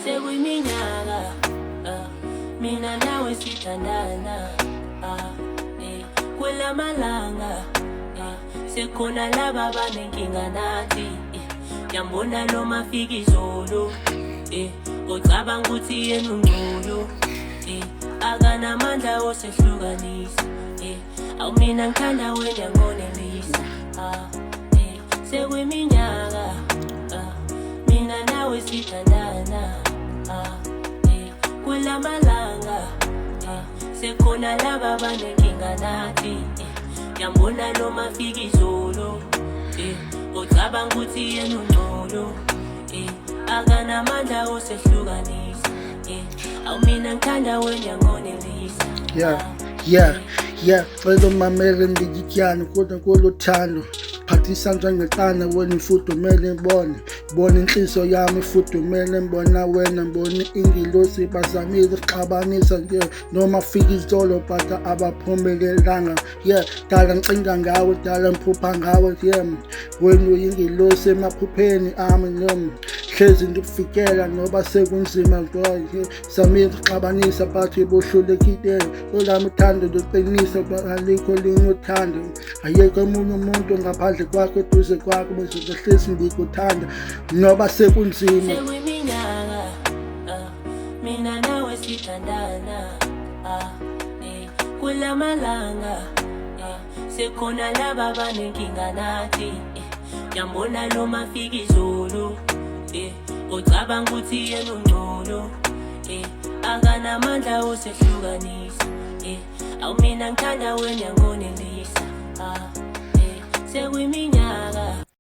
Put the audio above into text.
Sekuyiminyaka mina nawe sithandana kwelamalanga sekhona laba abanenkinga nathi yambona noma afika izolo ocabanga ukuthi yena ungcono akanamandla osehlukanisa awumina ngithanda wena ngonelisa sekuyiminyaka mina nawe sithandana kwelamalanga sekhona laba abanenkinga nathi yambona noma afika izolo ocabanga ukuthi yena ungcono akanamandla osehlukanisa awumina ngithanda wena ngonelisa Cela umamele ndiyityane kodwa koluthando phathisa njengeqanda wena ifudumele bona inhliziyo yami ifudumele mbona wena mbona ingilosi bazamile xabanisa noma fika izolo but abaphumelelanga dala ngicinga ngawe dala mphupha ngawe wena uyingilosi emaphupheni ami hlezi ndikufikela noba sekunzima samile xabanisa but bohlulekile olami uthando ndoqinisa alikho linye uthando ayekho omunye umuntu ngaphandle kwakho eduze kwakho bezohlezi ndikuthanda noba sekunzima. Sekuyiminyaka mina nawe sithandana kwelamalanga sekhona laba abanenkinga nathi yambona noma afika izolo ocabanga ukuthi yena ungcono akanamandla osehlukanisa awumina ngithanda wena ngonelisa sekuyiminyaka